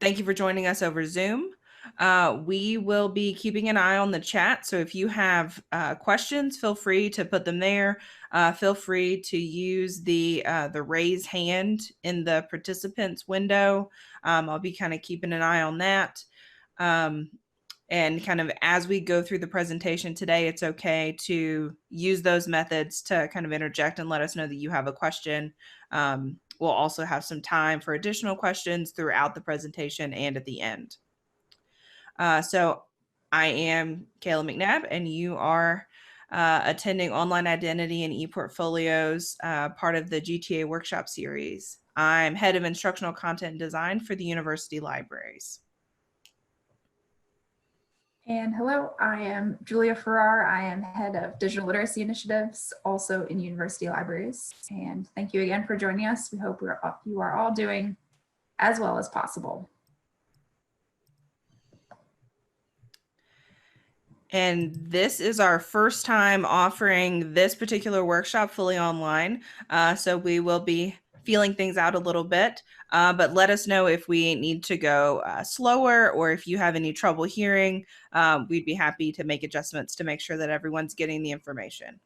Thank you for joining us over Zoom. We will be keeping an eye on the chat. So if you have questions, feel free to put them there. Feel free to use the raise hand in the participants window. I'll be kind of keeping an eye on that. And kind of as we go through the presentation today, it's okay to use those methods to kind of interject and let us know that you have a question. We'll also have some time for additional questions throughout the presentation and at the end. So I am Kayla McNabb, and you are attending Online Identity and ePortfolios, part of the GTA Workshop Series. I'm Head of Instructional Content and Design for the University Libraries. And hello, I am Julia Farrar. I am Head of Digital Literacy Initiatives, also in University Libraries. And thank you again for joining us. We hope you are all doing as well as possible. And this is our first time offering this particular workshop fully online. So we will be feeling things out a little bit, but let us know if we need to go slower or if you have any trouble hearing. We'd be happy to make adjustments to make sure that everyone's getting the information.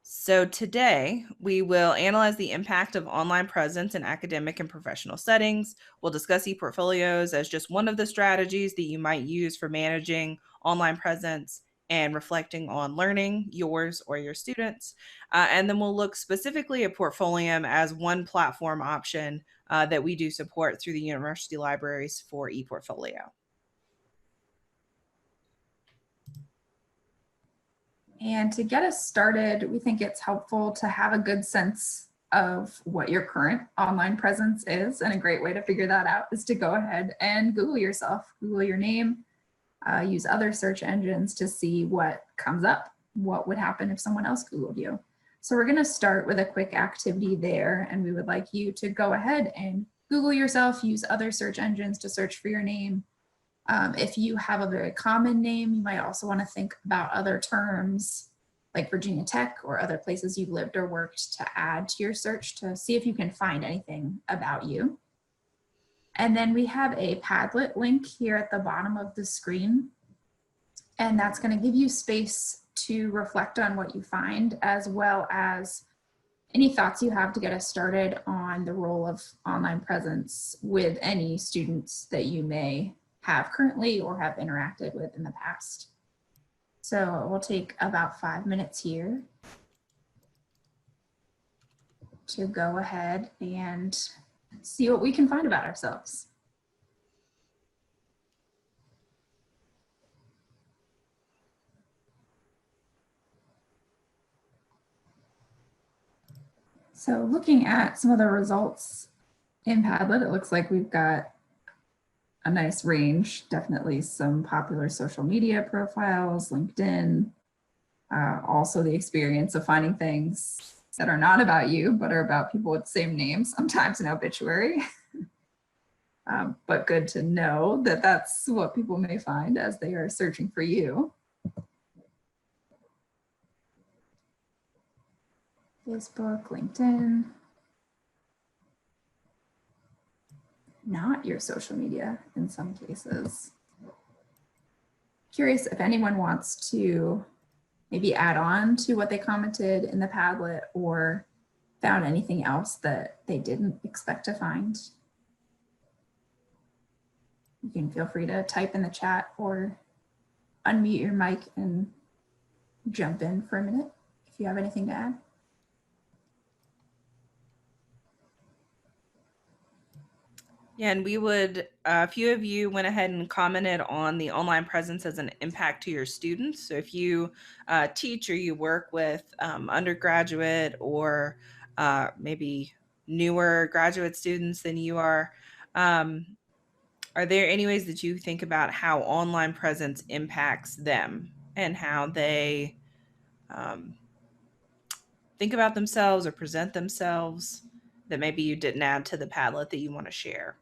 So today we will analyze the impact of online presence in academic and professional settings. We'll discuss ePortfolios as just one of the strategies that you might use for managing online presence and reflecting on learning, yours or your students. And then we'll look specifically at Portfolium as one platform option that we do support through the university libraries for ePortfolio. And to get us started, we think it's helpful to have a good sense of what your current online presence is. And a great way to figure that out is to go ahead and Google yourself, Google your name, use other search engines to see what comes up, what would happen if someone else Googled you. So we're going to start with a quick activity there, and we would like you to go ahead and Google yourself, use other search engines to search for your name. If you have a very common name, you might also want to think about other terms like Virginia Tech or other places you've lived or worked to add to your search to see if you can find anything about you. And then we have a Padlet link here at the bottom of the screen, and that's going to give you space to reflect on what you find, as well as any thoughts you have to get us started on the role of online presence with any students that you may have currently or have interacted with in the past. So we'll take about 5 minutes here to go ahead and see what we can find about ourselves. So looking at some of the results in Padlet, it looks like we've got a nice range, definitely some popular social media profiles, LinkedIn, also the experience of finding things that are not about you, but are about people with the same name, sometimes an obituary. But good to know that that's what people may find as they are searching for you. Facebook, LinkedIn. Not your social media in some cases. Curious if anyone wants to maybe add on to what they commented in the Padlet or found anything else that they didn't expect to find. You can feel free to type in the chat or unmute your mic and jump in for a minute if you have anything to add. Yeah, and we would, a few of you went ahead and commented on the online presence as an impact to your students. So if you teach or you work with undergraduate or maybe newer graduate students than you are there any ways that you think about how online presence impacts them and how they think about themselves or present themselves that maybe you didn't add to the Padlet that you want to share?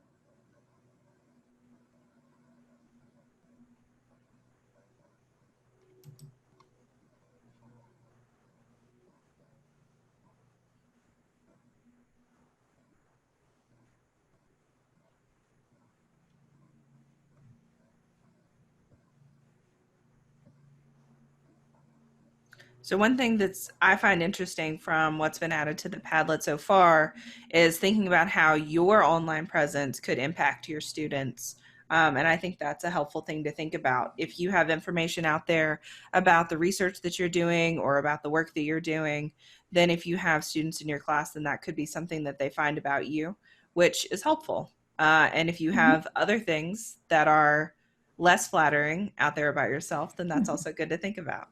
So one thing that's I find interesting from what's been added to the Padlet so far is thinking about how your online presence could impact your students. And I think that's a helpful thing to think about. If you have information out there about the research that you're doing or about the work that you're doing, then if you have students in your class, then that could be something that they find about you, which is helpful. And if you Mhm. have other things that are less flattering out there about yourself, then that's also good to think about.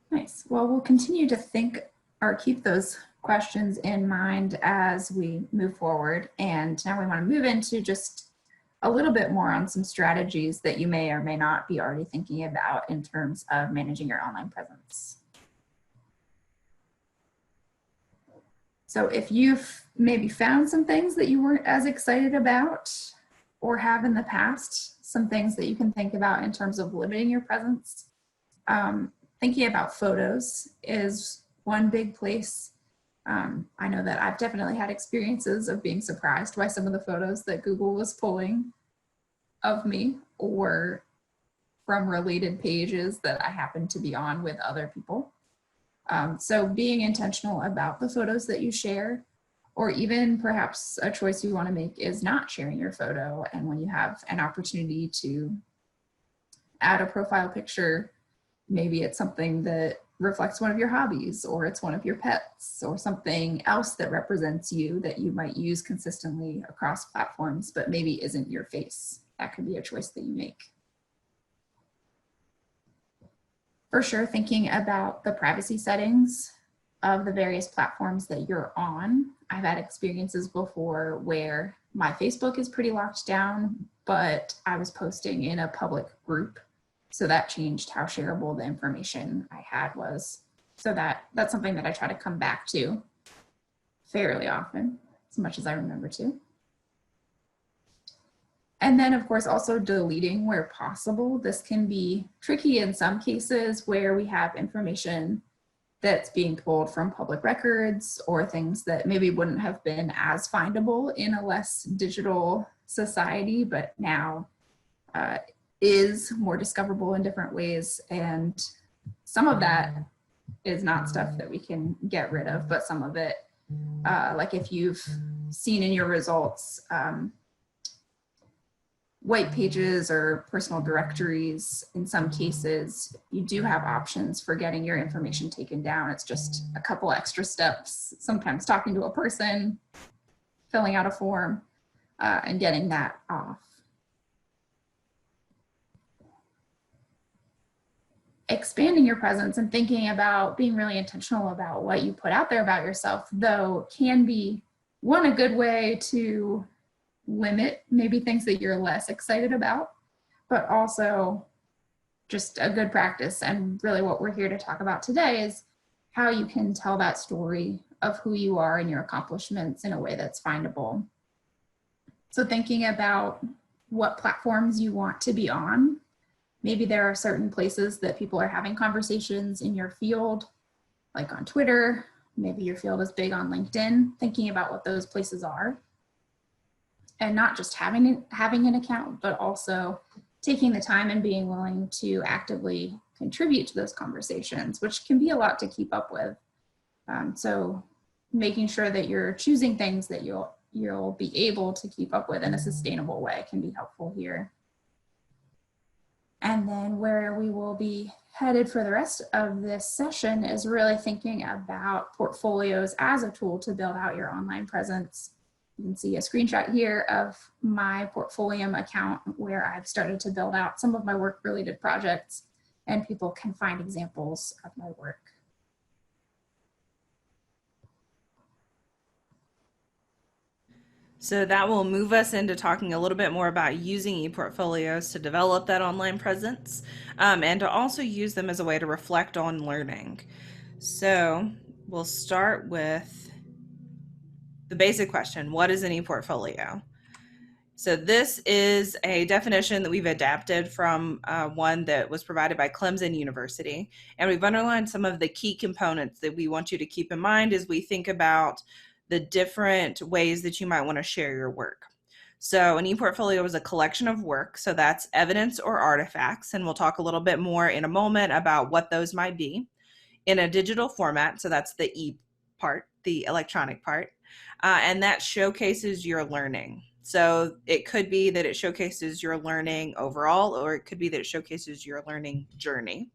Nice. Well, we'll continue to think or keep those questions in mind as we move forward. And now we want to move into just a little bit more on some strategies that you may or may not be already thinking about in terms of managing your online presence. So if you've maybe found some things that you weren't as excited about or have in the past, some things that you can think about in terms of limiting your presence, thinking about photos is one big place. I know that I've definitely had experiences of being surprised by some of the photos that Google was pulling of me or from related pages that I happen to be on with other people. So being intentional about the photos that you share, or even perhaps a choice you want to make is not sharing your photo. And when you have an opportunity to add a profile picture, maybe it's something that reflects one of your hobbies, or it's one of your pets, or something else that represents you that you might use consistently across platforms, but maybe isn't your face. That could be a choice that you make. For sure, thinking about the privacy settings of the various platforms that you're on. I've had experiences before where my Facebook is pretty locked down, but I was posting in a public group. So that changed how shareable the information I had was. So that's something that I try to come back to fairly often, as much as I remember to. And then, of course, also deleting where possible. This can be tricky in some cases where we have information that's being pulled from public records or things that maybe wouldn't have been as findable in a less digital society, but now is more discoverable in different ways. And some of that is not stuff that we can get rid of, but some of it, like if you've seen in your results, white pages or personal directories, in some cases, you do have options for getting your information taken down. It's just a couple extra steps, sometimes talking to a person, filling out a form, and getting that off. Expanding your presence and thinking about being really intentional about what you put out there about yourself, though, can be a good way to limit maybe things that you're less excited about, but also just a good practice. And really what we're here to talk about today is how you can tell that story of who you are and your accomplishments in a way that's findable. So thinking about what platforms you want to be on. Maybe there are certain places that people are having conversations in your field, like on Twitter. Maybe your field is big on LinkedIn, thinking about what those places are. And not just having an account, but also taking the time and being willing to actively contribute to those conversations, which can be a lot to keep up with. So making sure that you're choosing things that you'll be able to keep up with in a sustainable way can be helpful here. And then where we will be headed for the rest of this session is really thinking about portfolios as a tool to build out your online presence. You can see a screenshot here of my Portfolium account where I've started to build out some of my work-related projects, and people can find examples of my work. So that will move us into talking a little bit more about using ePortfolios to develop that online presence, and to also use them as a way to reflect on learning. So we'll start with the basic question: what is an ePortfolio? So this is a definition that we've adapted from one that was provided by Clemson University. And we've underlined some of the key components that we want you to keep in mind as we think about the different ways that you might want to share your work. So an ePortfolio is a collection of work. So that's evidence or artifacts. And we'll talk a little bit more in a moment about what those might be in a digital format. So that's the E part, the electronic part. And that showcases your learning. So it could be that it showcases your learning overall, or it could be that it showcases your learning journey.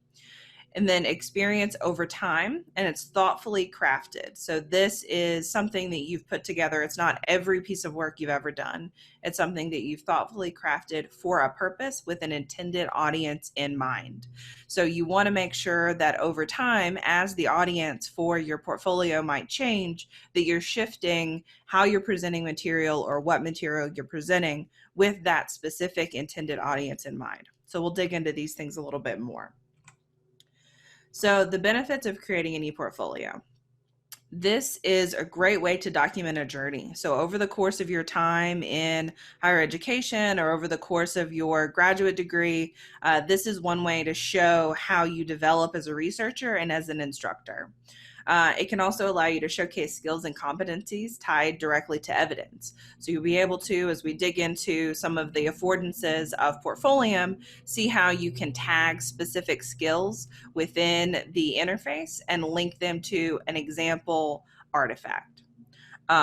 And then experience over time, and it's thoughtfully crafted. So this is something that you've put together. It's not every piece of work you've ever done. It's something that you've thoughtfully crafted for a purpose with an intended audience in mind. So you want to make sure that over time, as the audience for your portfolio might change, that you're shifting how you're presenting material or what material you're presenting with that specific intended audience in mind. So we'll dig into these things a little bit more. So the benefits of creating an ePortfolio. This is a great way to document a journey. So over the course of your time in higher education or over the course of your graduate degree, this is one way to show how you develop as a researcher and as an instructor. It can also allow you to showcase skills and competencies tied directly to evidence. So you'll be able to, as we dig into some of the affordances of Portfolium, see how you can tag specific skills within the interface and link them to an example artifact.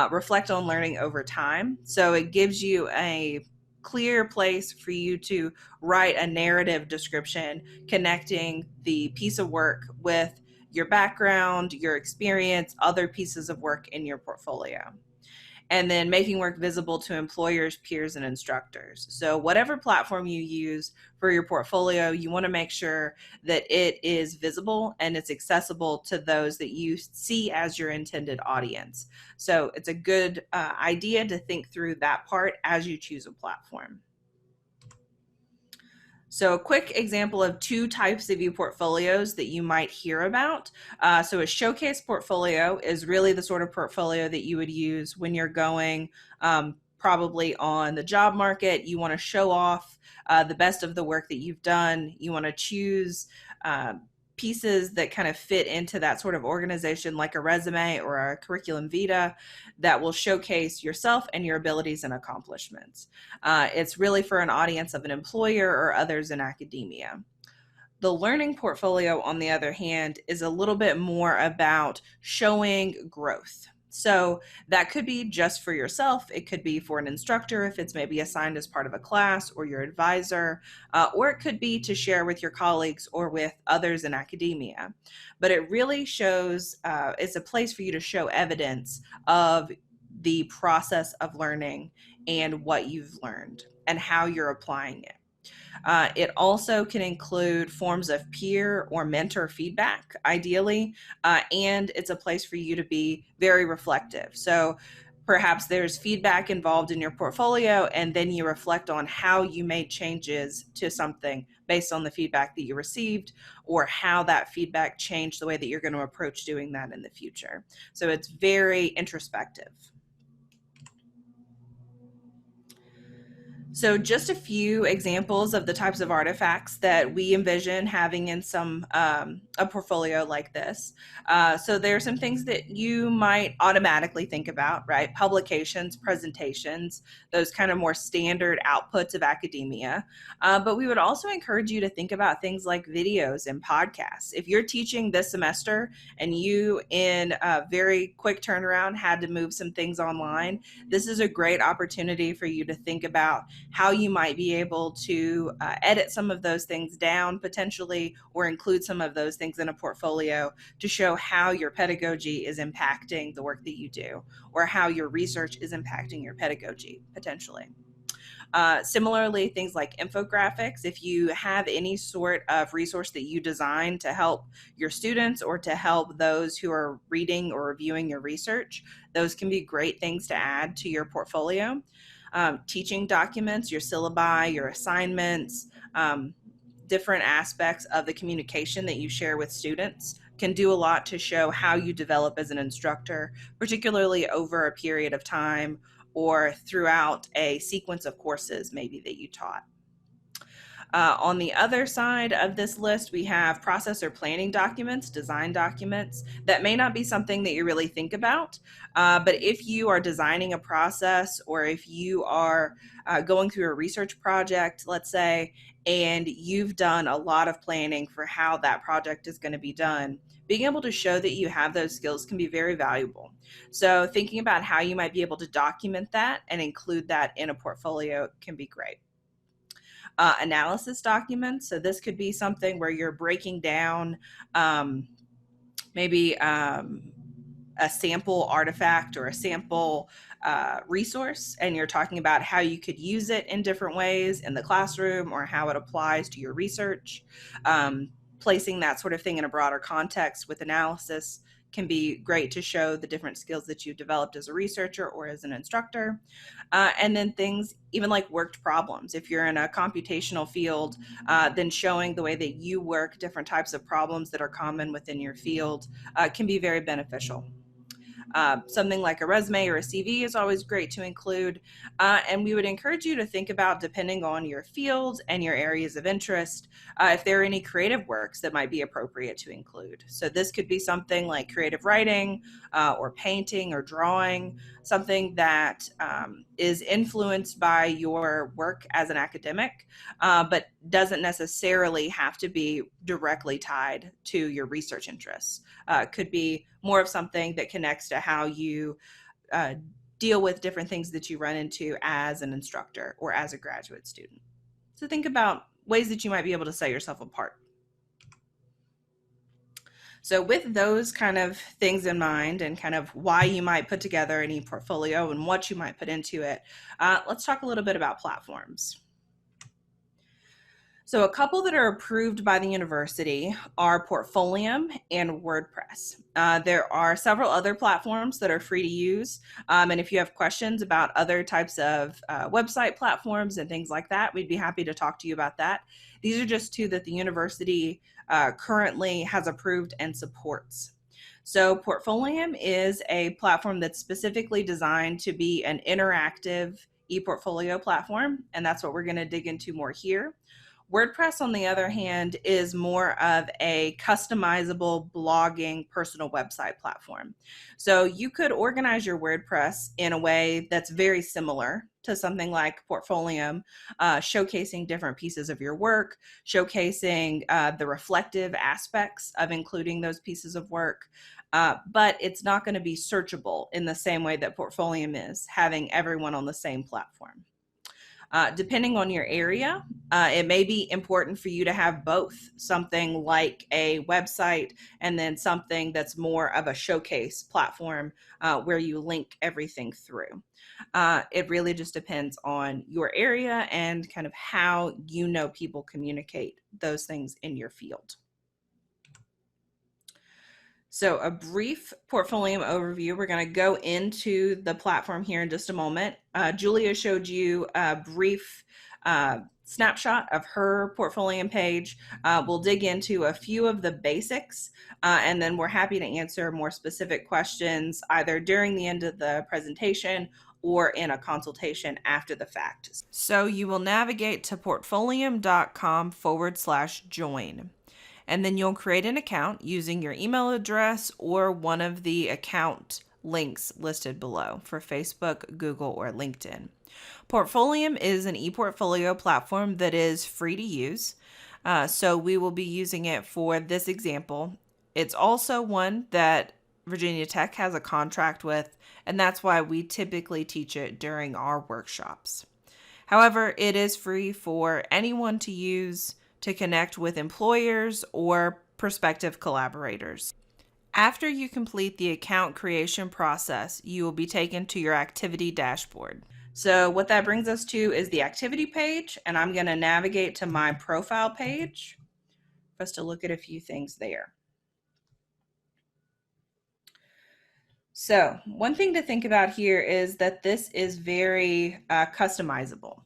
Reflect on learning over time. So it gives you a clear place for you to write a narrative description connecting the piece of work with your background, your experience, other pieces of work in your portfolio. And then making work visible to employers, peers, and instructors. So whatever platform you use for your portfolio, you want to make sure that it is visible and it's accessible to those that you see as your intended audience. So it's a good idea to think through that part as you choose a platform. So a quick example of two types of ePortfolios that you might hear about. So a showcase portfolio is really the sort of portfolio that you would use when you're going probably on the job market. You want to show off the best of the work that you've done. You want to choose pieces that kind of fit into that sort of organization, like a resume or a curriculum vitae, that will showcase yourself and your abilities and accomplishments. It's really for an audience of an employer or others in academia. The learning portfolio, on the other hand, is a little bit more about showing growth. So that could be just for yourself. It could be for an instructor if it's maybe assigned as part of a class, or your advisor, or it could be to share with your colleagues or with others in academia. But it really shows, it's a place for you to show evidence of the process of learning and what you've learned and how you're applying it. It also can include forms of peer or mentor feedback, ideally, and it's a place for you to be very reflective. So perhaps there's feedback involved in your portfolio, and then you reflect on how you made changes to something based on the feedback that you received, or how that feedback changed the way that you're going to approach doing that in the future. So it's very introspective. So just a few examples of the types of artifacts that we envision having in a portfolio like this. So there are some things that you might automatically think about, right? Publications, presentations, those kind of more standard outputs of academia. But we would also encourage you to think about things like videos and podcasts. If you're teaching this semester and you, in a very quick turnaround, had to move some things online, this is a great opportunity for you to think about how you might be able to edit some of those things down potentially, or include some of those things in a portfolio to show how your pedagogy is impacting the work that you do, or how your research is impacting your pedagogy potentially. Similarly, things like infographics, if you have any sort of resource that you design to help your students or to help those who are reading or reviewing your research, those can be great things to add to your portfolio. Teaching documents, your syllabi, your assignments, different aspects of the communication that you share with students can do a lot to show how you develop as an instructor, particularly over a period of time or throughout a sequence of courses maybe that you taught. On the other side of this list, we have process or planning documents, design documents that may not be something that you really think about. But if you are designing a process, or if you are going through a research project, let's say, and you've done a lot of planning for how that project is going to be done, being able to show that you have those skills can be very valuable. So thinking about how you might be able to document that and include that in a portfolio can be great. Analysis documents. So this could be something where you're breaking down maybe a sample artifact or a sample resource, and you're talking about how you could use it in different ways in the classroom or how it applies to your research. Placing that sort of thing in a broader context with analysis can be great to show the different skills that you've developed as a researcher or as an instructor. And then things even like worked problems. If you're in a computational field, then showing the way that you work different types of problems that are common within your field can be very beneficial. Something like a resume or a CV is always great to include. And we would encourage you to think about, depending on your field and your areas of interest, if there are any creative works that might be appropriate to include. So this could be something like creative writing or painting or drawing, something that is influenced by your work as an academic, but doesn't necessarily have to be directly tied to your research interests. Could be more of something that connects to how you deal with different things that you run into as an instructor or as a graduate student. So think about ways that you might be able to set yourself apart. So with those kind of things in mind and kind of why you might put together an ePortfolio and what you might put into it, let's talk a little bit about platforms. So a couple that are approved by the university are Portfolium and WordPress. There are several other platforms that are free to use. And if you have questions about other types of website platforms and things like that, we'd be happy to talk to you about that. These are just two that the university currently has approved and supports. So Portfolium is a platform that's specifically designed to be an interactive ePortfolio platform, and that's what we're going to dig into more here. WordPress, on the other hand, is more of a customizable blogging personal website platform. So you could organize your WordPress in a way that's very similar to something like Portfolium, showcasing different pieces of your work, showcasing the reflective aspects of including those pieces of work. But it's not going to be searchable in the same way that Portfolium is, having everyone on the same platform. Depending on your area, it may be important for you to have both, something like a website and then something that's more of a showcase platform where you link everything through. It really just depends on your area and kind of how you know people communicate those things in your field. So a brief Portfolium overview. We're going to go into the platform here in just a moment. Julia showed you a brief snapshot of her Portfolium page. We'll dig into a few of the basics, and then we're happy to answer more specific questions either during the end of the presentation or in a consultation after the fact. So you will navigate to portfolium.com/join. And then you'll create an account using your email address or one of the account links listed below for Facebook, Google, or LinkedIn. Portfolium is an ePortfolio platform that is free to use. So we will be using it for this example. It's also one that Virginia Tech has a contract with, and that's why we typically teach it during our workshops. However, it is free for anyone to use to connect with employers or prospective collaborators. After you complete the account creation process, you will be taken to your activity dashboard. So what that brings us to is the activity page, and I'm going to navigate to my profile page for us to look at a few things there. So one thing to think about here is that this is very customizable.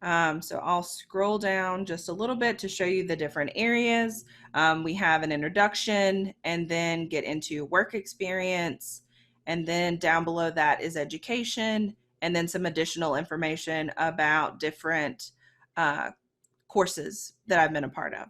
So I'll scroll down just a little bit to show you the different areas. We have an introduction and then get into work experience. And then down below that is education and then some additional information about different courses that I've been a part of.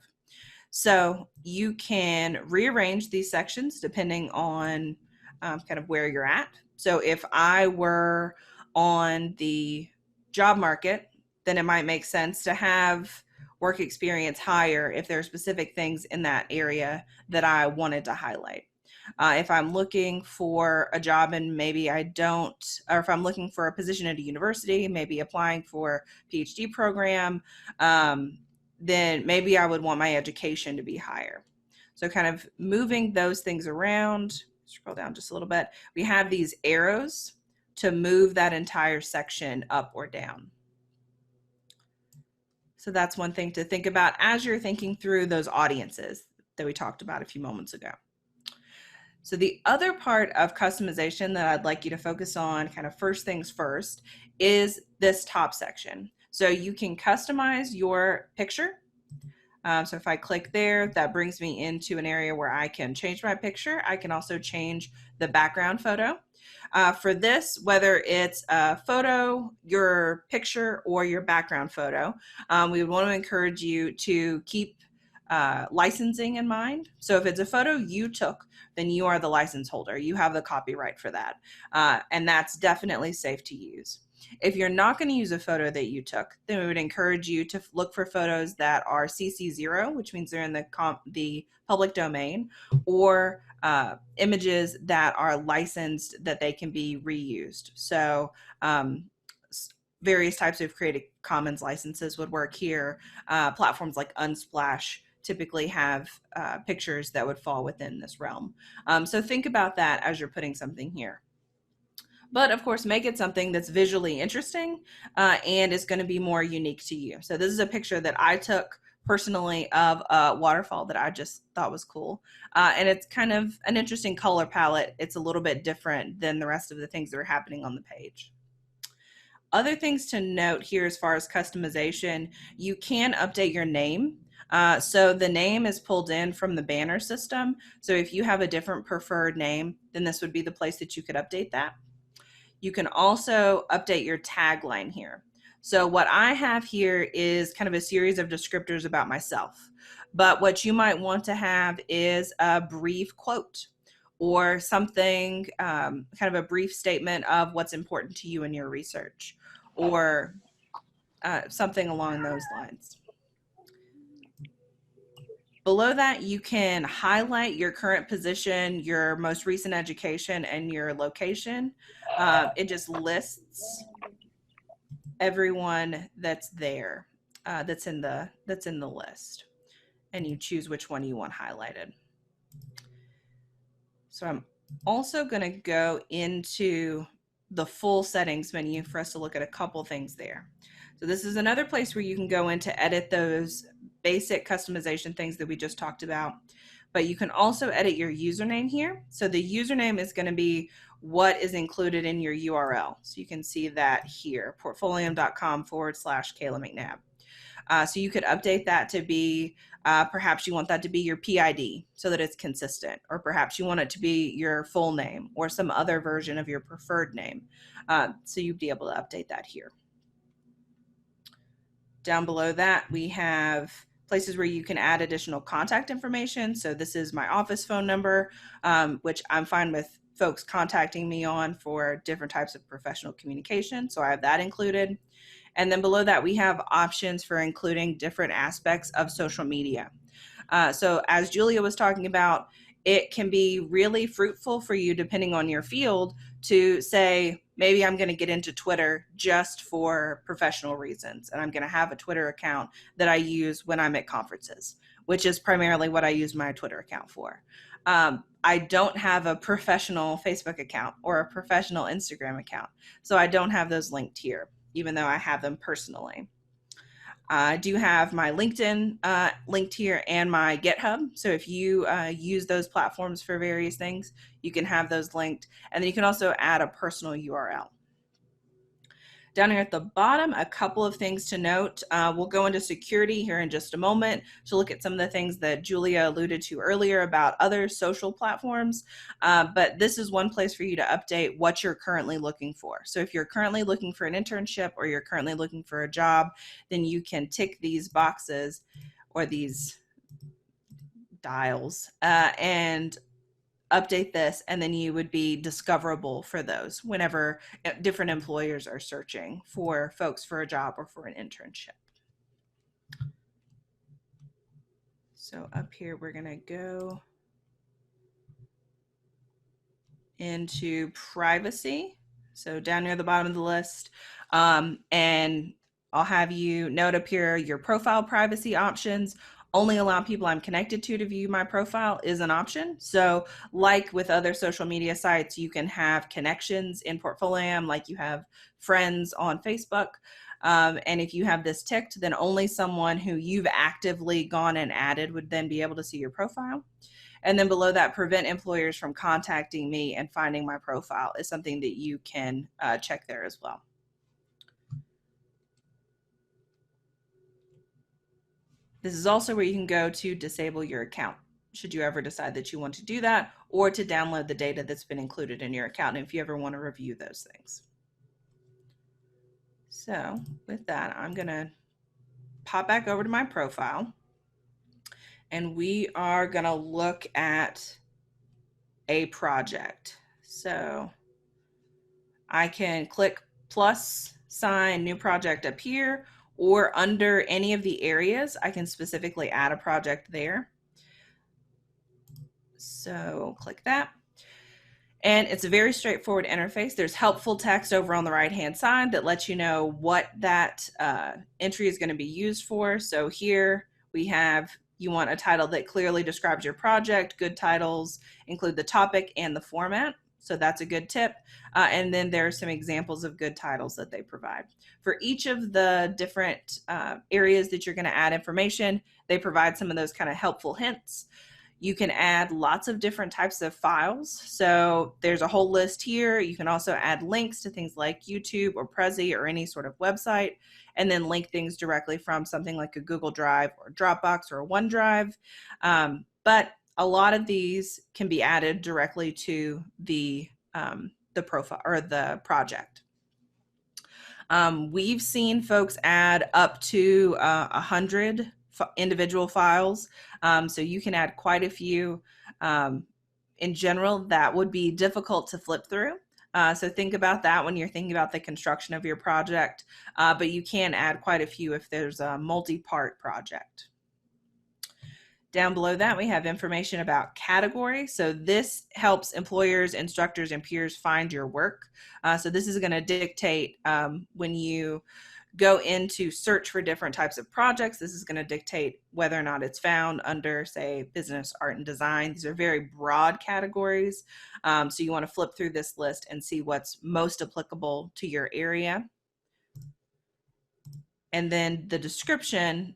So you can rearrange these sections depending on kind of where you're at. So if I were on the job market, then it might make sense to have work experience higher if there are specific things in that area that I wanted to highlight. If I'm looking for a job and maybe I don't, or if I'm looking for a position at a university, maybe applying for a PhD program, then maybe I would want my education to be higher. So kind of moving those things around, scroll down just a little bit, we have these arrows to move that entire section up or down. So that's one thing to think about as you're thinking through those audiences that we talked about a few moments ago. So the other part of customization that I'd like you to focus on, kind of first things first, is this top section. So you can customize your picture. So if I click there, that brings me into an area where I can change my picture. I can also change the background photo. For this, whether it's a photo, your picture, or your background photo, we would want to encourage you to keep licensing in mind. So if it's a photo you took, then you are the license holder. You have the copyright for that. And that's definitely safe to use. If you're not going to use a photo that you took, then we would encourage you to look for photos that are CC0, which means they're in the public domain, or images that are licensed that they can be reused. So various types of Creative Commons licenses would work here. Platforms like Unsplash typically have pictures that would fall within this realm. So think about that as you're putting something here. But of course, make it something that's visually interesting and is going to be more unique to you. So this is a picture that I took personally of a waterfall that I just thought was cool. And it's kind of an interesting color palette. It's a little bit different than the rest of the things that are happening on the page. Other things to note here as far as customization, you can update your name. So the name is pulled in from the banner system. So if you have a different preferred name, then this would be the place that you could update that. You can also update your tagline here. So what I have here is kind of a series of descriptors about myself. But what you might want to have is a brief quote or something, kind of a brief statement of what's important to you in your research, or something along those lines. Below that, you can highlight your current position, your most recent education, and your location. It just lists everyone that's there, that's in the list, and you choose which one you want highlighted. So I'm also going to go into the full settings menu for us to look at a couple things there. So this is another place where you can go in to edit those basic customization things that we just talked about. But you can also edit your username here. So the username is going to be what is included in your URL. So you can see that here, portfolium.com/Kayla McNabb. So you could update that to be, perhaps you want that to be your PID so that it's consistent, or perhaps you want it to be your full name or some other version of your preferred name. So you'd be able to update that here. Down below that, we have places where you can add additional contact information. So this is my office phone number, which I'm fine with folks contacting me on for different types of professional communication. So I have that included. And then below that, we have options for including different aspects of social media. So as Julia was talking about, it can be really fruitful for you, depending on your field, to say, maybe I'm going to get into Twitter just for professional reasons, and I'm going to have a Twitter account that I use when I'm at conferences, which is primarily what I use my Twitter account for. I don't have a professional Facebook account or a professional Instagram account, so I don't have those linked here, even though I have them personally. I do have my LinkedIn linked here and my GitHub. So if you use those platforms for various things, you can have those linked. And then you can also add a personal URL. Down here at the bottom, a couple of things to note. We'll go into security here in just a moment to look at some of the things that Julia alluded to earlier about other social platforms. But this is one place for you to update what you're currently looking for. So if you're currently looking for an internship or you're currently looking for a job, then you can tick these boxes or these dials and update this, and then you would be discoverable for those whenever different employers are searching for folks for a job or for an internship. So up here, we're going to go into privacy. So down near the bottom of the list, and I'll have you note up here your profile privacy options. Only allow people I'm connected to view my profile is an option. So like with other social media sites, you can have connections in Portfolios, like you have friends on Facebook. And if you have this ticked, then only someone who you've actively gone and added would then be able to see your profile. And then below that, prevent employers from contacting me and finding my profile is something that you can check there as well. This is also where you can go to disable your account, should you ever decide that you want to do that, or to download the data that's been included in your account if you ever want to review those things. So with that, I'm going to pop back over to my profile, and we are going to look at a project. So I can click plus sign new project up here, or under any of the areas, I can specifically add a project there. So click that. And it's a very straightforward interface. There's helpful text over on the right-hand side that lets you know what that entry is going to be used for. So here we have, you want a title that clearly describes your project. Good titles include the topic and the format. So that's a good tip. And then there are some examples of good titles that they provide. For each of the different areas that you're going to add information, they provide some of those kind of helpful hints. You can add lots of different types of files. So there's a whole list here. You can also add links to things like YouTube or Prezi or any sort of website, and then link things directly from something like a Google Drive or Dropbox or a OneDrive. But a lot of these can be added directly to the profile or the project. We've seen folks add up to 100 individual files. So you can add quite a few. In general, that would be difficult to flip through. So think about that when you're thinking about the construction of your project, but you can add quite a few if there's a multi-part project. Down below that, we have information about category. So this helps employers, instructors, and peers find your work. So this is going to dictate when you go into search for different types of projects, this is going to dictate whether or not it's found under, say, business, art, and design. These are very broad categories. So you want to flip through this list and see what's most applicable to your area. And then the description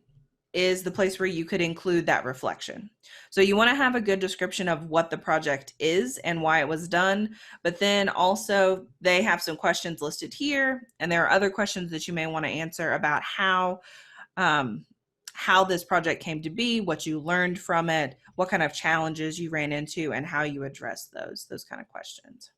is the place where you could include that reflection. So you want to have a good description of what the project is and why it was done, but then also they have some questions listed here, and there are other questions that you may want to answer about how this project came to be, what you learned from it, what kind of challenges you ran into, and how you addressed those kind of questions.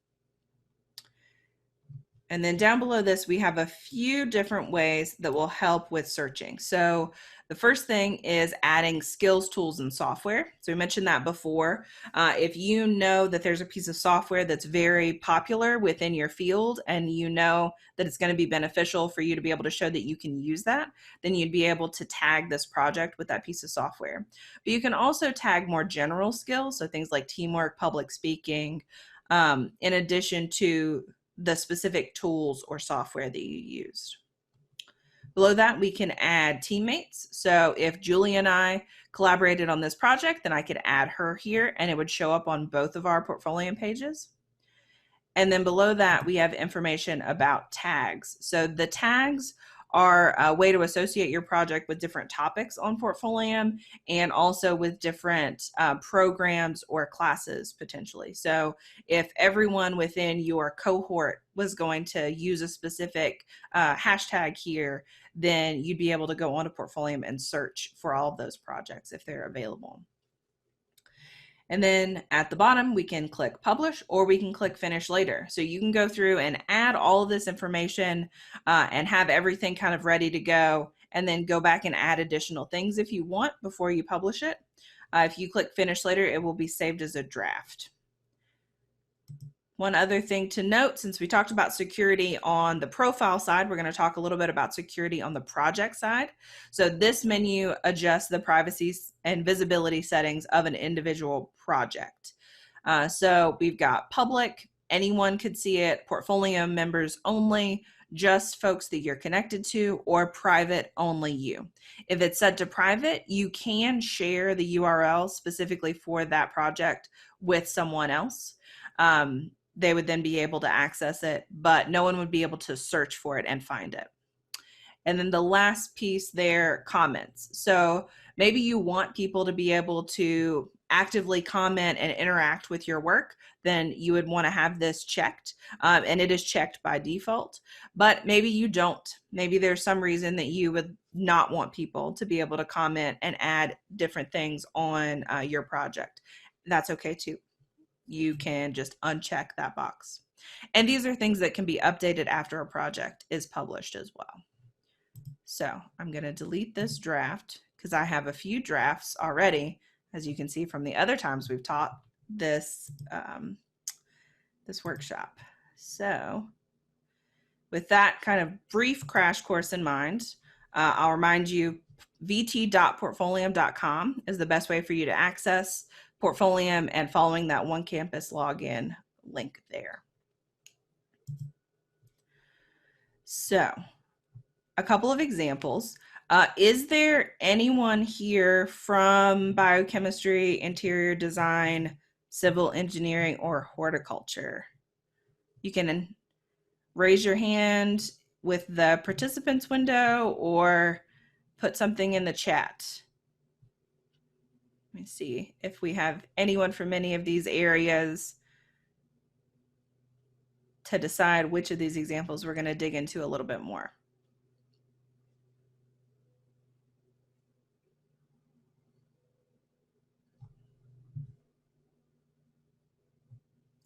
And then down below this, we have a few different ways that will help with searching. So the first thing is adding skills, tools, and software. So we mentioned that before. If you know that there's a piece of software that's very popular within your field and you know that it's going to be beneficial for you to be able to show that you can use that, then you'd be able to tag this project with that piece of software. But you can also tag more general skills, so things like teamwork, public speaking, in addition to the specific tools or software that you used. Below that, we can add teammates. So if Julie and I collaborated on this project, then I could add her here and it would show up on both of our portfolio pages. And then below that, we have information about tags. So the tags are a way to associate your project with different topics on Portfolio and also with different programs or classes potentially. So if everyone within your cohort was going to use a specific hashtag here, then you'd be able to go onto Portfolio and search for all of those projects if they're available. And then at the bottom, we can click publish or we can click finish later. So you can go through and add all of this information and have everything kind of ready to go, and then go back and add additional things if you want before you publish it. If you click finish later, it will be saved as a draft. One other thing to note, since we talked about security on the profile side, we're going to talk a little bit about security on the project side. So this menu adjusts the privacy and visibility settings of an individual project. So we've got public, anyone could see it, portfolio members only, just folks that you're connected to, or private, only you. If it's set to private, you can share the URL specifically for that project with someone else. They would then be able to access it, but no one would be able to search for it and find it. And then the last piece there, comments. So maybe you want people to be able to actively comment and interact with your work, then you would want to have this checked, and it is checked by default. But maybe you don't. Maybe there's some reason that you would not want people to be able to comment and add different things on your project. That's okay too. You can just uncheck that box. And these are things that can be updated after a project is published as well. So I'm going to delete this draft because I have a few drafts already, as you can see from the other times we've taught this, this workshop. So with that kind of brief crash course in mind, I'll remind you vt.portfolio.com is the best way for you to access Portfolio and following that One Campus login link there. So a couple of examples. Is there anyone here from biochemistry, interior design, civil engineering, or horticulture? You can raise your hand with the participants window or put something in the chat. Let me see if we have anyone from any of these areas to decide which of these examples we're going to dig into a little bit more.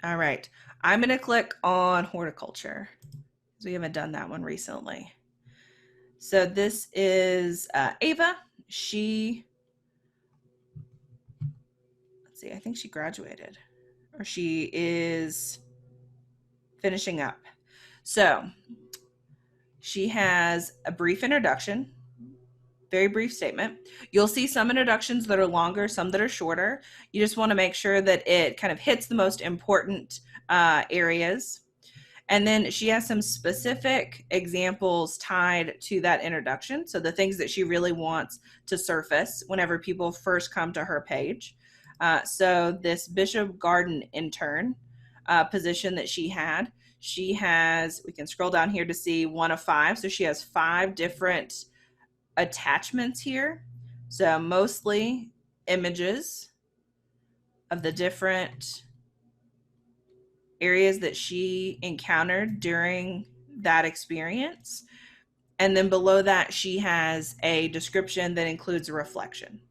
All right, I'm going to click on horticulture because we haven't done that one recently. So this is Ava. Let's see, I think she graduated or she is finishing up. So she has a brief introduction, very brief statement. You'll see some introductions that are longer, some that are shorter. You just want to make sure that it kind of hits the most important areas. And then she has some specific examples tied to that introduction. So the things that she really wants to surface whenever people first come to her page. So this Bishop Garden intern position that she has, we can scroll down here to see 1 of 5. So she has 5 different attachments here. So mostly images of the different areas that she encountered during that experience. And then below that, she has a description that includes a reflection.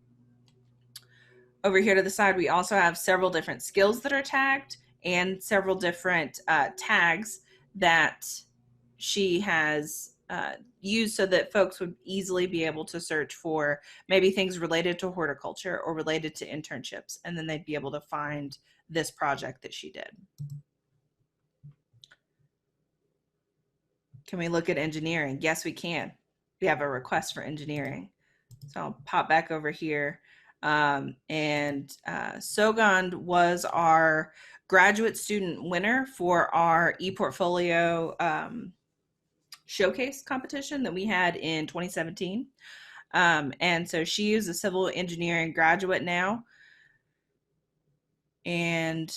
Over here to the side, we also have several different skills that are tagged and several different tags that she has used so that folks would easily be able to search for maybe things related to horticulture or related to internships, and then they'd be able to find this project that she did. Can we look at engineering? Yes, we can. We have a request for engineering. So I'll pop back over here. Sogand was our graduate student winner for our ePortfolio showcase competition that we had in 2017. And so she is a civil engineering graduate now. And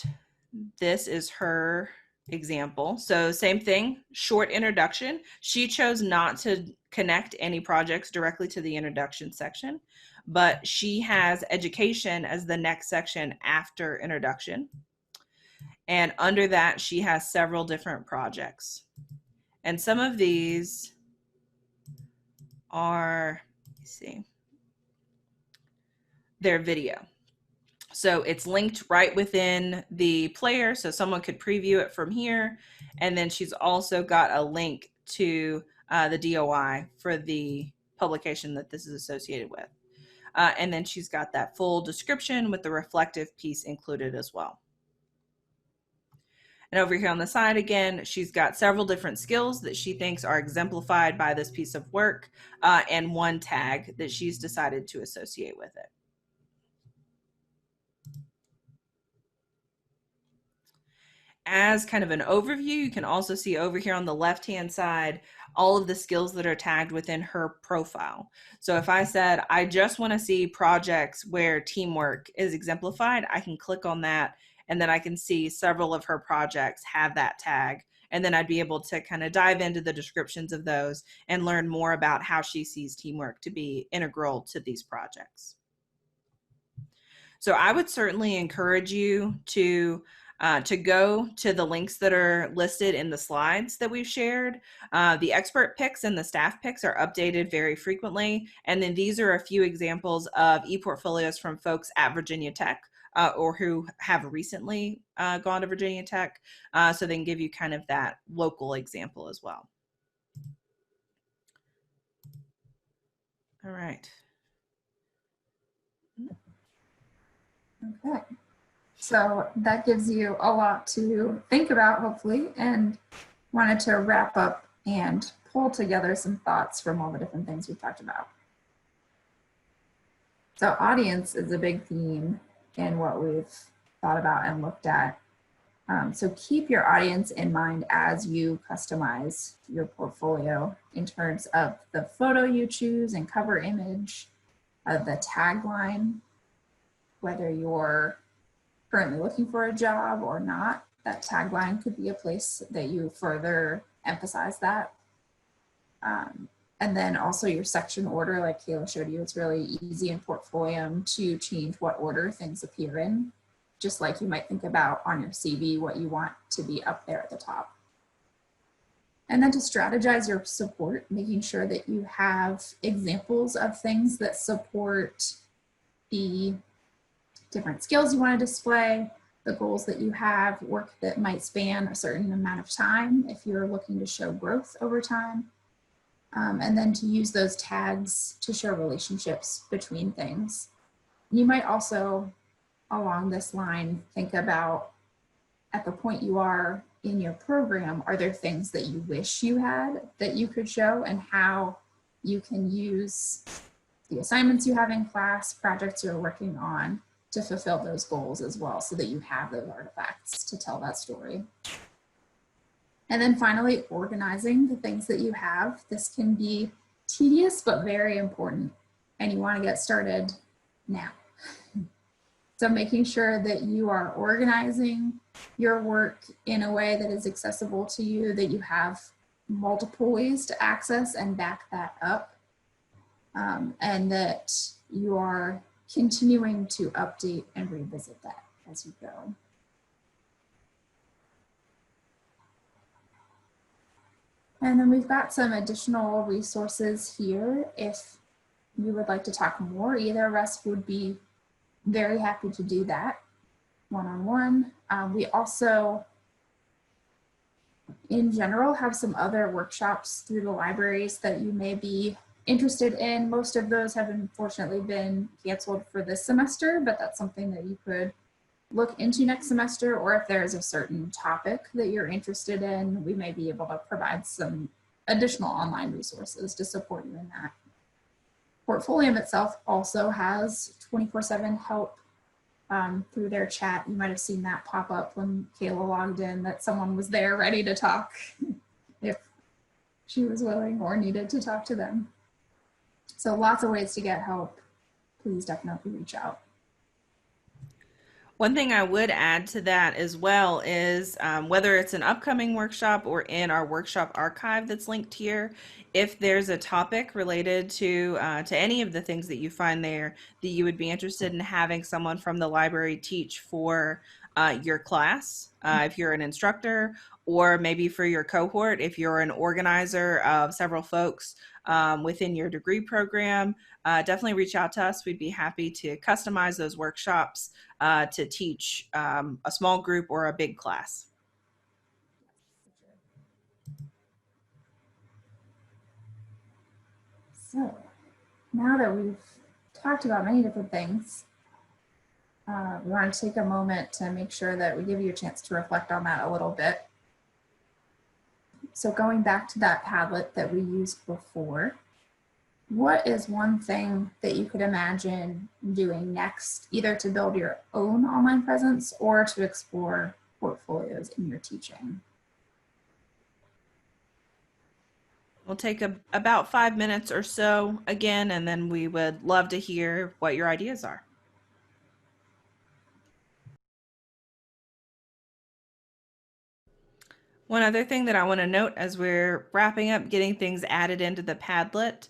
this is her example. So same thing, short introduction. She chose not to connect any projects directly to the introduction section, but she has education as the next section after introduction. And under that, she has several different projects. And some of these are, let's see, their video. So it's linked right within the player, so someone could preview it from here. And then she's also got a link to the DOI for the publication that this is associated with. And then she's got that full description with the reflective piece included as well. And over here on the side again, she's got several different skills that she thinks are exemplified by this piece of work, and one tag that she's decided to associate with it. As kind of an overview, you can also see over here on the left-hand side all of the skills that are tagged within her profile. So if I said, I just want to see projects where teamwork is exemplified, I can click on that, and then I can see several of her projects have that tag. And then I'd be able to kind of dive into the descriptions of those and learn more about how she sees teamwork to be integral to these projects. So I would certainly encourage you to go to the links that are listed in the slides that we've shared. The expert picks and the staff picks are updated very frequently. And then these are a few examples of ePortfolios from folks at Virginia Tech or who have recently gone to Virginia Tech. So they can give you kind of that local example as well. All right. Okay. So that gives you a lot to think about, hopefully, and wanted to wrap up and pull together some thoughts from all the different things we've talked about. So audience is a big theme in what we've thought about and looked at. So keep your audience in mind as you customize your portfolio in terms of the photo you choose and cover image, the tagline, whether you're currently looking for a job or not, that tagline could be a place that you further emphasize that. And then also your section order, like Kayla showed you, it's really easy in Portfolio to change what order things appear in, just like you might think about on your CV, what you want to be up there at the top. And then to strategize your support, making sure that you have examples of things that support the different skills you want to display, the goals that you have, work that might span a certain amount of time if you're looking to show growth over time. And then to use those tags to show relationships between things. You might also, along this line, think about at the point you are in your program, are there things that you wish you had that you could show, and how you can use the assignments you have in class, projects you're working on, to fulfill those goals as well, so that you have those artifacts to tell that story. And then finally, organizing the things that you have. This can be tedious, but very important, and you want to get started now. So making sure that you are organizing your work in a way that is accessible to you, that you have multiple ways to access and back that up, and that you are continuing to update and revisit that as you go. And then we've got some additional resources here. If you would like to talk more, either of us would be very happy to do that one-on-one. We also, in general, have some other workshops through the libraries that you may be interested in. Most of those have unfortunately been canceled for this semester, but that's something that you could look into next semester, or if there is a certain topic that you're interested in, we may be able to provide some additional online resources to support you in that. Portfolio itself also has 24/7 help through their chat. You might have seen that pop up when Kayla logged in, that someone was there ready to talk if she was willing or needed to talk to them. So lots of ways to get help. Please definitely reach out. One thing I would add to that as well is whether it's an upcoming workshop or in our workshop archive that's linked here, if there's a topic related to any of the things that you find there that you would be interested in having someone from the library teach for your class, if you're an instructor, or maybe for your cohort, if you're an organizer of several folks within your degree program, definitely reach out to us. We'd be happy to customize those workshops to teach a small group or a big class. So now that we've talked about many different things, we want to take a moment to make sure that we give you a chance to reflect on that a little bit. So going back to that Padlet that we used before, what is one thing that you could imagine doing next, either to build your own online presence or to explore portfolios in your teaching? We'll take about 5 minutes or so again, and then we would love to hear what your ideas are. One other thing that I want to note as we're wrapping up getting things added into the Padlet,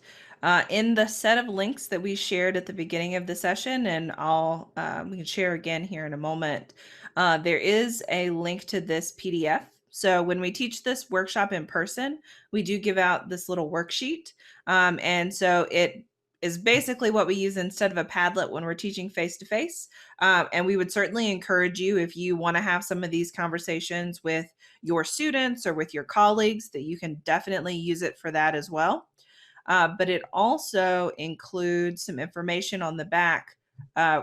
in the set of links that we shared at the beginning of the session, and we can share again here in a moment, there is a link to this PDF. So when we teach this workshop in person, we do give out this little worksheet. And so it is basically what we use instead of a Padlet when we're teaching face-to-face. And we would certainly encourage you, if you want to have some of these conversations with your students or with your colleagues, that you can definitely use it for that as well. But it also includes some information on the back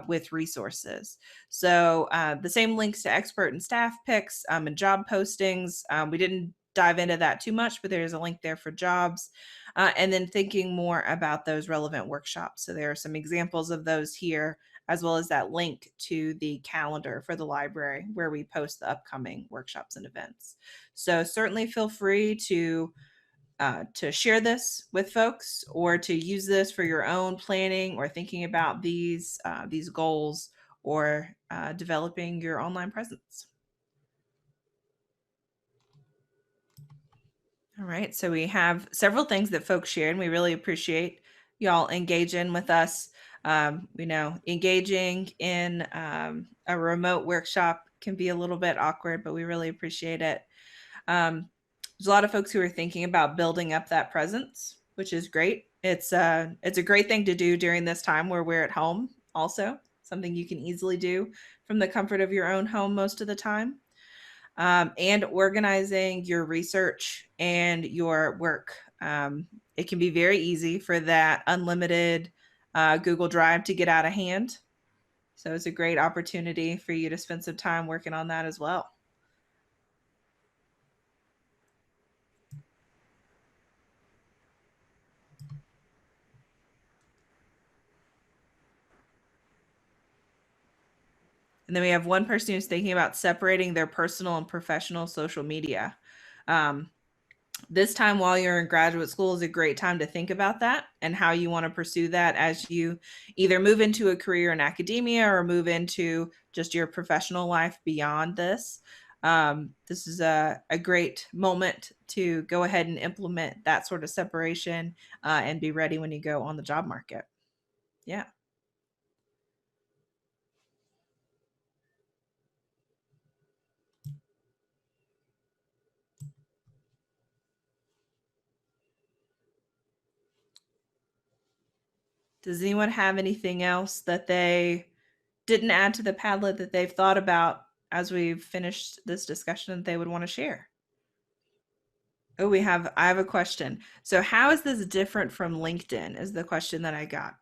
with resources. So the same links to expert and staff picks and job postings. We didn't dive into that too much, but there's a link there for jobs. And then thinking more about those relevant workshops. So there are some examples of those here, as well as that link to the calendar for the library where we post the upcoming workshops and events. So certainly feel free to share this with folks, or to use this for your own planning or thinking about these goals, or developing your online presence. All right, so we have several things that folks shared, and we really appreciate y'all engaging with us. We know engaging in a remote workshop can be a little bit awkward, but we really appreciate it. There's a lot of folks who are thinking about building up that presence, which is great. It's a great thing to do during this time where we're at home. Also, something you can easily do from the comfort of your own home most of the time. And organizing your research and your work. It can be very easy for that unlimited Google Drive to get out of hand. So it's a great opportunity for you to spend some time working on that as well. And then we have one person who's thinking about separating their personal and professional social media. This time while you're in graduate school is a great time to think about that and how you want to pursue that as you either move into a career in academia or move into just your professional life beyond this. This is a great moment to go ahead and implement that sort of separation and be ready when you go on the job market. Yeah. Does anyone have anything else that they didn't add to the Padlet that they've thought about as we've finished this discussion that they would want to share? Oh, I have a question. So how is this different from LinkedIn is the question that I got.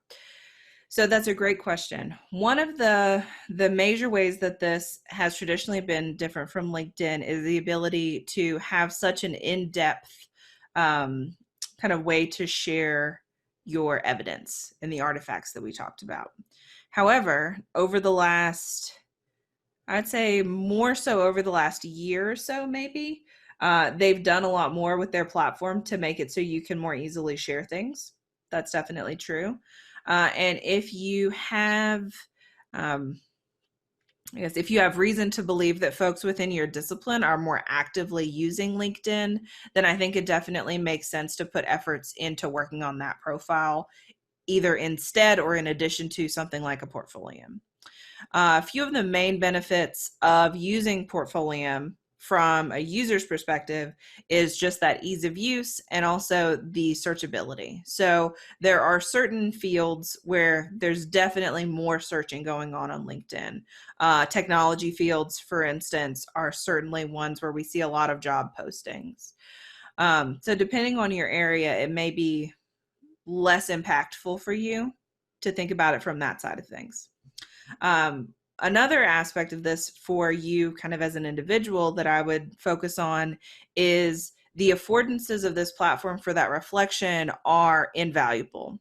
So that's a great question. One of the major ways that this has traditionally been different from LinkedIn is the ability to have such an in-depth kind of way to share your evidence and the artifacts that we talked about. However, over the last, I'd say more so over the last year or so, maybe, they've done a lot more with their platform to make it so you can more easily share things. That's definitely true. And if you have Yes, if you have reason to believe that folks within your discipline are more actively using LinkedIn, then I think it definitely makes sense to put efforts into working on that profile, either instead or in addition to something like a portfolio. A few of the main benefits of using Portfolium from a user's perspective is just that ease of use and also the searchability. So there are certain fields where there's definitely more searching going on LinkedIn. Technology fields, for instance, are certainly ones where we see a lot of job postings. So depending on your area, it may be less impactful for you to think about it from that side of things. Another aspect of this for you kind of as an individual that I would focus on is the affordances of this platform for that reflection are invaluable.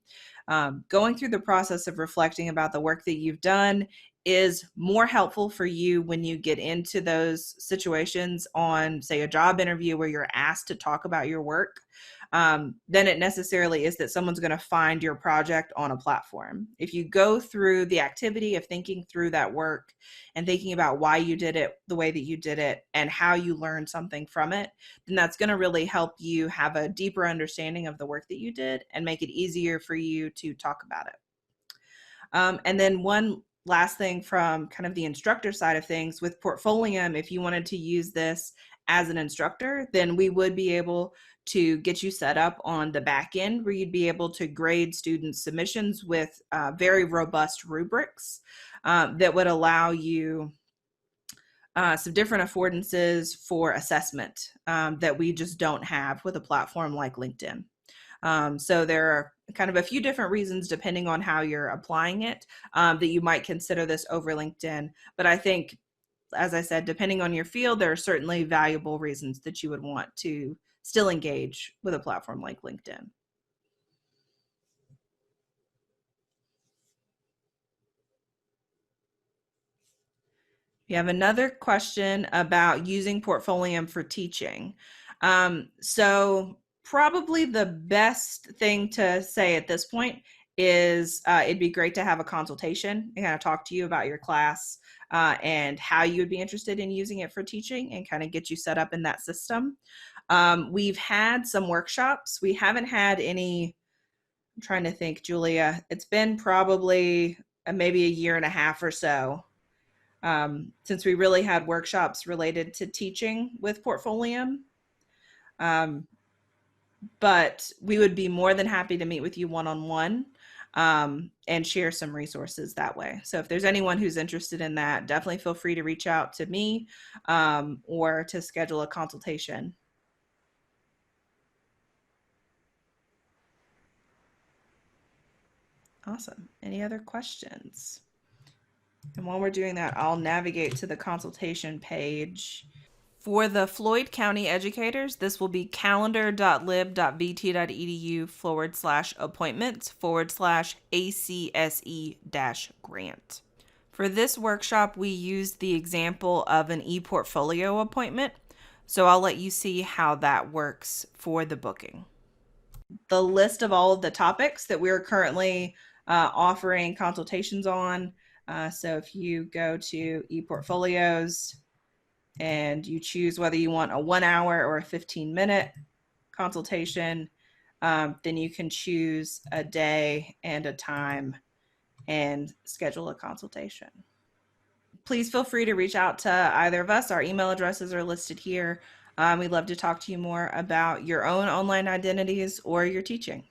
Going through the process of reflecting about the work that you've done is more helpful for you when you get into those situations on, say, a job interview where you're asked to talk about your work, than it necessarily is that someone's going to find your project on a platform. If you go through the activity of thinking through that work and thinking about why you did it the way that you did it and how you learned something from it, then that's going to really help you have a deeper understanding of the work that you did and make it easier for you to talk about it. And then one last thing from kind of the instructor side of things with Portfolium, if you wanted to use this as an instructor, then we would be able to get you set up on the back end where you'd be able to grade students' submissions with very robust rubrics that would allow you some different affordances for assessment that we just don't have with a platform like LinkedIn. So there are kind of a few different reasons depending on how you're applying it that you might consider this over LinkedIn. But I think, as I said, depending on your field, there are certainly valuable reasons that you would want to still engage with a platform like LinkedIn. You have another question about using Portfolium for teaching. So probably the best thing to say at this point is it'd be great to have a consultation and kind of talk to you about your class and how you would be interested in using it for teaching and kind of get you set up in that system. We've had some workshops. We haven't had any, I'm trying to think, Julia, it's been probably maybe a year and a half or so since we really had workshops related to teaching with Portfolium. Um, but we would be more than happy to meet with you one-on-one and share some resources that way. So if there's anyone who's interested in that, definitely feel free to reach out to me or to schedule a consultation. Awesome. Any other questions? And while we're doing that, I'll navigate to the consultation page. For the Floyd County educators, this will be calendar.lib.bt.edu/appointments/ACSE-grant. For this workshop, we used the example of an ePortfolio appointment, so I'll let you see how that works for the booking. The list of all of the topics that we're currently offering consultations on. So if you go to ePortfolios and you choose whether you want a 1 hour or a 15-minute consultation, then you can choose a day and a time and schedule a consultation. Please feel free to reach out to either of us. Our email addresses are listed here. We'd love to talk to you more about your own online identities or your teaching.